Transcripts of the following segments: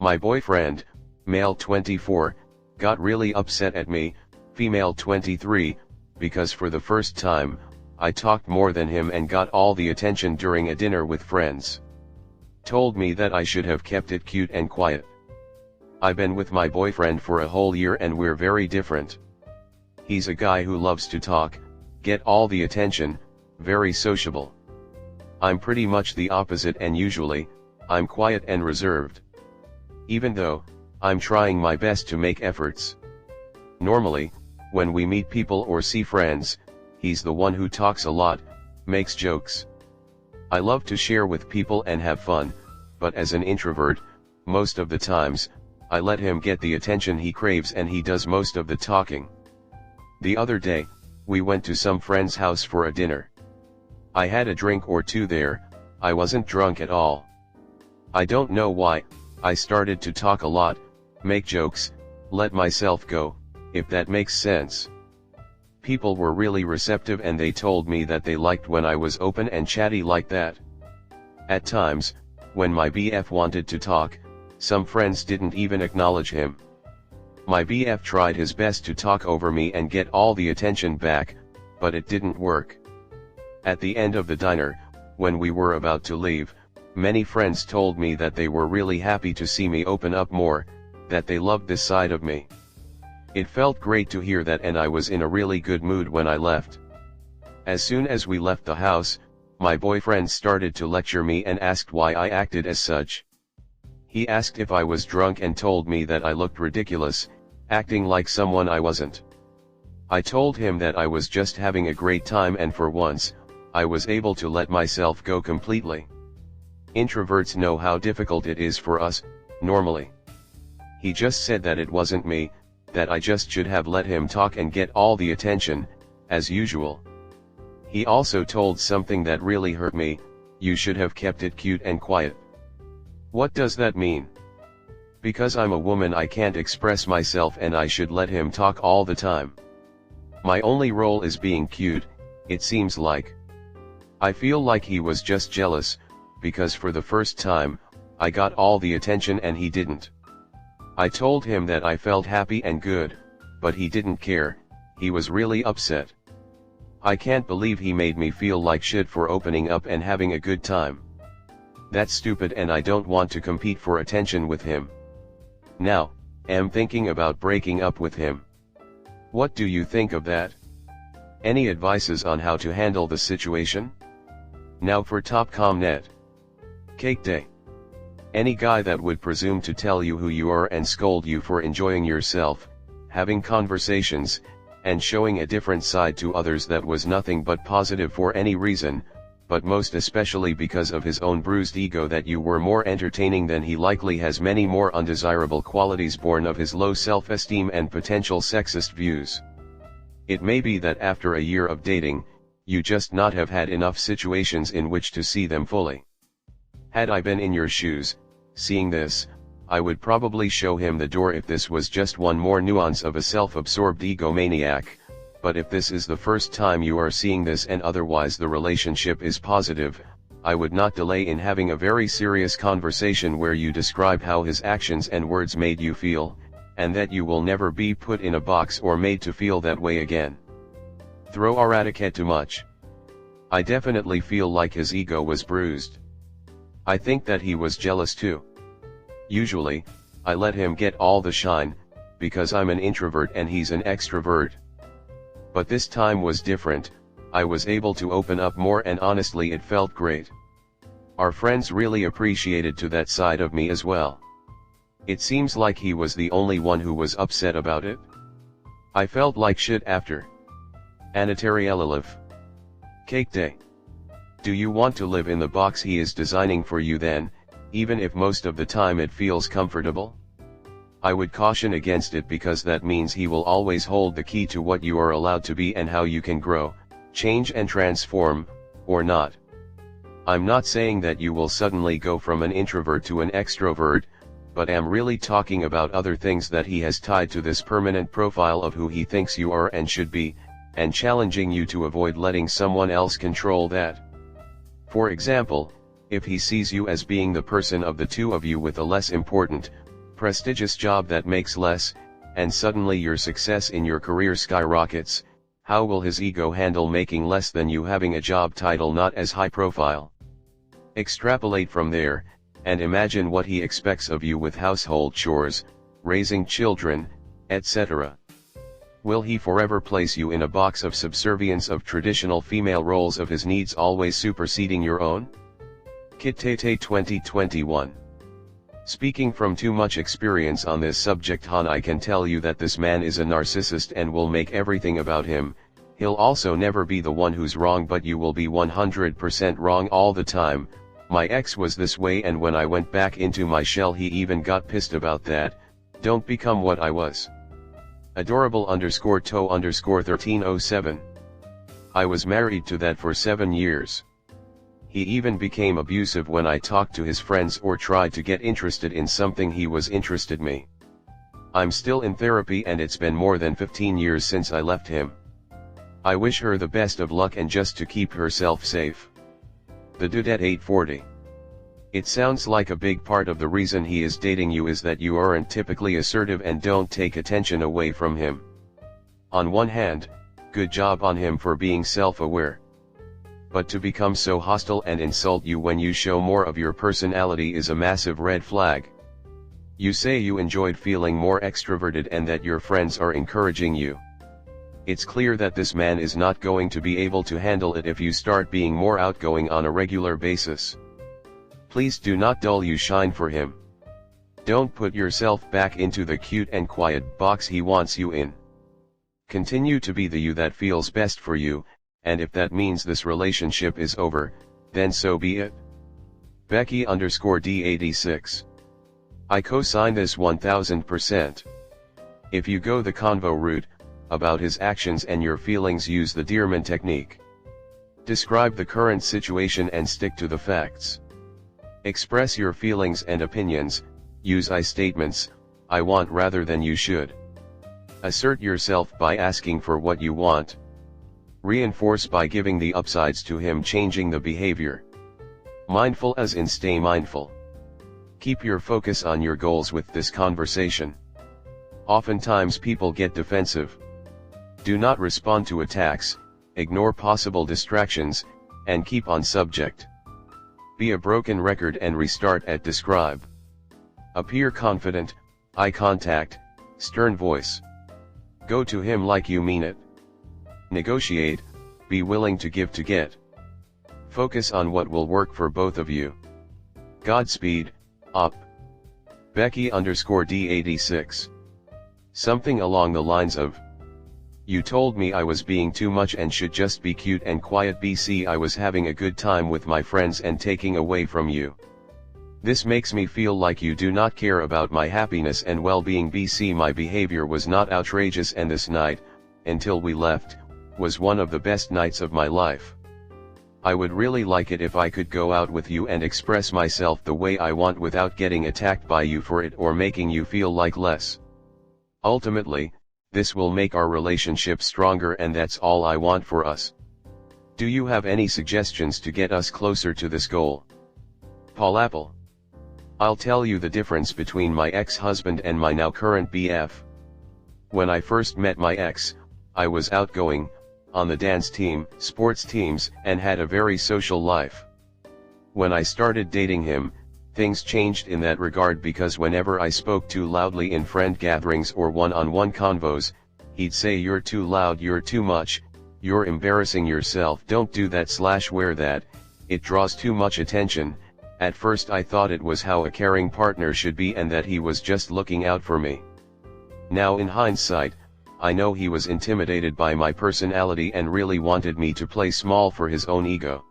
My boyfriend, male 24, got really upset at me, female 23, because for the first time, I talked more than him and got all the attention during a dinner with friends. Told me that I should have kept it cute and quiet. I've been with my boyfriend for a whole year and we're very different. He's a guy who loves to talk, get all the attention, very sociable. I'm pretty much the opposite and usually, I'm quiet and reserved. Even though, I'm trying my best to make efforts. Normally, when we meet people or see friends, he's the one who talks a lot, makes jokes. I love to share with people and have fun, but as an introvert, most of the times, I let him get the attention he craves and he does most of the talking. The other day, we went to some friend's house for a dinner. I had a drink or two there, I wasn't drunk at all. I don't know why, I started to talk a lot, make jokes, let myself go, if that makes sense. People were really receptive and they told me that they liked when I was open and chatty like that. At times, when my BF wanted to talk, some friends didn't even acknowledge him. My BF tried his best to talk over me and get all the attention back, but it didn't work. At the end of the dinner, when we were about to leave, many friends told me that they were really happy to see me open up more, that they loved this side of me. It felt great to hear that and I was in a really good mood when I left. As soon as we left the house, my boyfriend started to lecture me and asked why I acted as such. He asked if I was drunk and told me that I looked ridiculous, acting like someone I wasn't. I told him that I was just having a great time and for once, I was able to let myself go completely. Introverts know how difficult it is for us, normally. He just said that it wasn't me, that I just should have let him talk and get all the attention, as usual. He also told something that really hurt me, you should have kept it cute and quiet. What does that mean? Because I'm a woman I can't express myself and I should let him talk all the time. My only role is being cute, it seems like. I feel like he was just jealous, because for the first time, I got all the attention and he didn't. I told him that I felt happy and good, but he didn't care, he was really upset. I can't believe he made me feel like shit for opening up and having a good time. That's stupid and I don't want to compete for attention with him. Now, am thinking about breaking up with him. What do you think of that? Any advices on how to handle the situation? Now for top comment. Cake day. Any guy that would presume to tell you who you are and scold you for enjoying yourself, having conversations, and showing a different side to others that was nothing but positive for any reason, but most especially because of his own bruised ego that you were more entertaining than he likely has many more undesirable qualities born of his low self-esteem and potential sexist views. It may be that after a year of dating, you just not have had enough situations in which to see them fully. Had I been in your shoes, seeing this, I would probably show him the door if this was just one more nuance of a self-absorbed egomaniac, but if this is the first time you are seeing this and otherwise the relationship is positive, I would not delay in having a very serious conversation where you describe how his actions and words made you feel, and that you will never be put in a box or made to feel that way again. Throw Aratiket too much. I definitely feel like his ego was bruised. I think that he was jealous too. Usually, I let him get all the shine, because I'm an introvert and he's an extrovert. But this time was different, I was able to open up more and honestly it felt great. Our friends really appreciated to that side of me as well. It seems like he was the only one who was upset about it. I felt like shit after. Anatarielilov. Cake day. Do you want to live in the box he is designing for you then, even if most of the time it feels comfortable? I would caution against it because that means he will always hold the key to what you are allowed to be and how you can grow, change and transform, or not. I'm not saying that you will suddenly go from an introvert to an extrovert, but am really talking about other things that he has tied to this permanent profile of who he thinks you are and should be, and challenging you to avoid letting someone else control that. For example, if he sees you as being the person of the two of you with a less important, prestigious job that makes less, and suddenly your success in your career skyrockets. How will his ego handle making less than you having a job title not as high profile? Extrapolate from there, and imagine what he expects of you with household chores, raising children, etc. Will he forever place you in a box of subservience of traditional female roles of his needs always superseding your own? Kitete 2021. Speaking from too much experience on this subject, Han, I can tell you that this man is a narcissist and will make everything about him. He'll also never be the one who's wrong, but you will be 100% wrong all the time. My ex was this way, and when I went back into my shell he even got pissed about that. Don't become what I was. Adorable_toe_1307. I was married to that for 7 years. He even became abusive when I talked to his friends or tried to get interested in something he was interested me. I'm still in therapy and it's been more than 15 years since I left him. I wish her the best of luck and just to keep herself safe. The dude at 840. It sounds like a big part of the reason he is dating you is that you aren't typically assertive and don't take attention away from him. On one hand, good job on him for being self-aware. But to become so hostile and insult you when you show more of your personality is a massive red flag. You say you enjoyed feeling more extroverted and that your friends are encouraging you. It's clear that this man is not going to be able to handle it if you start being more outgoing on a regular basis. Please do not dull you shine for him. Don't put yourself back into the cute and quiet box he wants you in. Continue to be the you that feels best for you, and if that means this relationship is over, then so be it. Becky_D86. I co-sign this 1000%. If you go the convo route, about his actions and your feelings, use the Dearman technique. Describe the current situation and stick to the facts. Express your feelings and opinions, use I statements, I want rather than you should. Assert yourself by asking for what you want. Reinforce by giving the upsides to him, changing the behavior. Mindful as in stay mindful. Keep your focus on your goals with this conversation. Oftentimes people get defensive. Do not respond to attacks, ignore possible distractions, and keep on subject. Be a broken record and restart at describe. Appear confident, eye contact, stern voice. Go to him like you mean it. Negotiate, be willing to give to get. Focus on what will work for both of you. Godspeed, up. Becky_D86. Something along the lines of, you told me I was being too much and should just be cute and quiet. BC, I was having a good time with my friends and taking away from you. This makes me feel like you do not care about my happiness and well-being. BC, my behavior was not outrageous and this night, until we left, was one of the best nights of my life. I would really like it if I could go out with you and express myself the way I want without getting attacked by you for it or making you feel like less. Ultimately, this will make our relationship stronger and that's all I want for us. Do you have any suggestions to get us closer to this goal? Paul Apple. I'll tell you the difference between my ex-husband and my now current BF. When I first met my ex, I was outgoing, on the dance team, sports teams, and had a very social life. When I started dating him, things changed in that regard because whenever I spoke too loudly in friend gatherings or one-on-one convos, he'd say, "You're too loud, you're too much, you're embarrassing yourself, don't do that / wear that, it draws too much attention." At first I thought it was how a caring partner should be and that he was just looking out for me. Now in hindsight, I know he was intimidated by my personality and really wanted me to play small for his own ego.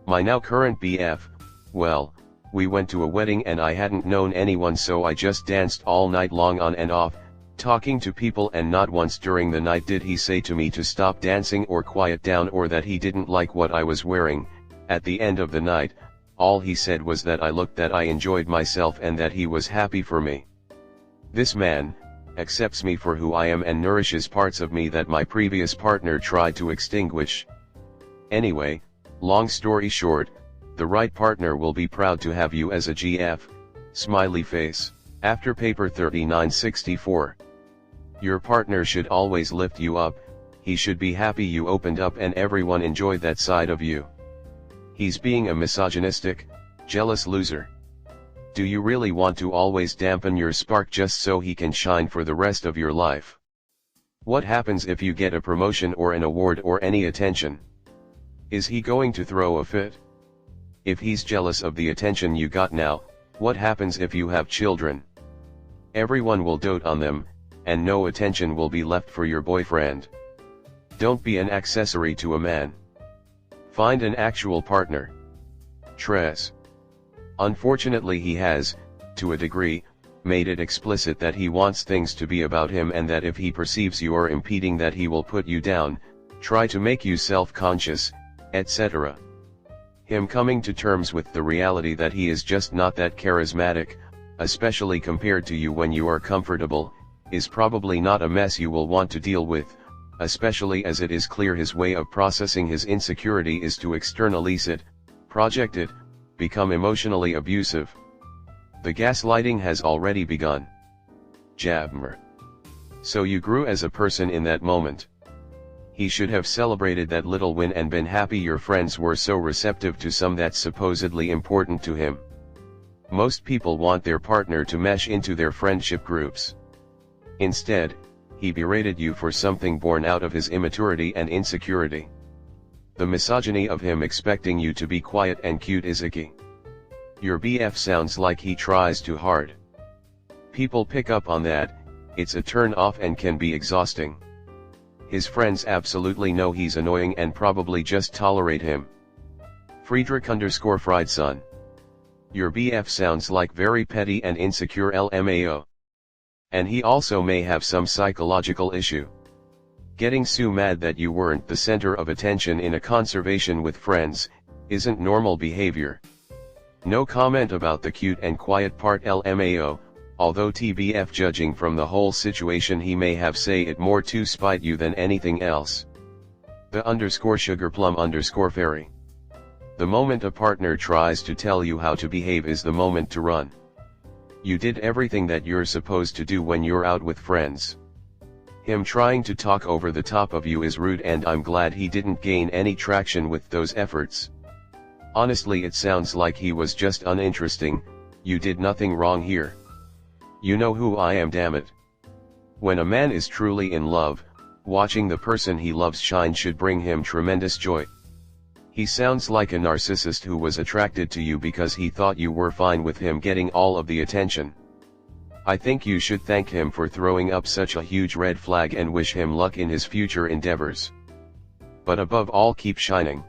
My now current BF, well, we went to a wedding and I hadn't known anyone, so I just danced all night long on and off, talking to people, and not once during the night did he say to me to stop dancing or quiet down or that he didn't like what I was wearing. At the end of the night, all he said was that I looked, that I enjoyed myself, and that he was happy for me. This man accepts me for who I am and nourishes parts of me that my previous partner tried to extinguish. Anyway, long story short, the right partner will be proud to have you as a GF, smiley face. After paper 3964. Your partner should always lift you up, he should be happy you opened up and everyone enjoyed that side of you. He's being a misogynistic, jealous loser. Do you really want to always dampen your spark just so he can shine for the rest of your life? What happens if you get a promotion or an award or any attention? Is he going to throw a fit? If he's jealous of the attention you got now, what happens if you have children? Everyone will dote on them, and no attention will be left for your boyfriend. Don't be an accessory to a man. Find an actual partner. Tres. Unfortunately he has, to a degree, made it explicit that he wants things to be about him and that if he perceives you're impeding that he will put you down, try to make you self-conscious, etc. Him coming to terms with the reality that he is just not that charismatic, especially compared to you when you are comfortable, is probably not a mess you will want to deal with, especially as it is clear his way of processing his insecurity is to externalize it, project it, become emotionally abusive. The gaslighting has already begun. Chapman. So you grew as a person in that moment. He should have celebrated that little win and been happy your friends were so receptive to some that's supposedly important to him. Most people want their partner to mesh into their friendship groups. Instead, he berated you for something born out of his immaturity and insecurity. The misogyny of him expecting you to be quiet and cute is icky. Your BF sounds like he tries too hard. People pick up on that, it's a turn off and can be exhausting. His friends absolutely know he's annoying and probably just tolerate him. Friedrich_Friedson. Your BF sounds like very petty and insecure LMAO. And he also may have some psychological issue. Getting so mad that you weren't the center of attention in a conversation with friends, isn't normal behavior. No comment about the cute and quiet part LMAO, although TBF judging from the whole situation he may have say it more to spite you than anything else. The_sugarplum_fairy. The moment a partner tries to tell you how to behave is the moment to run. You did everything that you're supposed to do when you're out with friends. Him trying to talk over the top of you is rude and I'm glad he didn't gain any traction with those efforts. Honestly, it sounds like he was just uninteresting. You did nothing wrong here. You know who I am, damn it. When a man is truly in love, watching the person he loves shine should bring him tremendous joy. He sounds like a narcissist who was attracted to you because he thought you were fine with him getting all of the attention. I think you should thank him for throwing up such a huge red flag and wish him luck in his future endeavors. But above all, keep shining.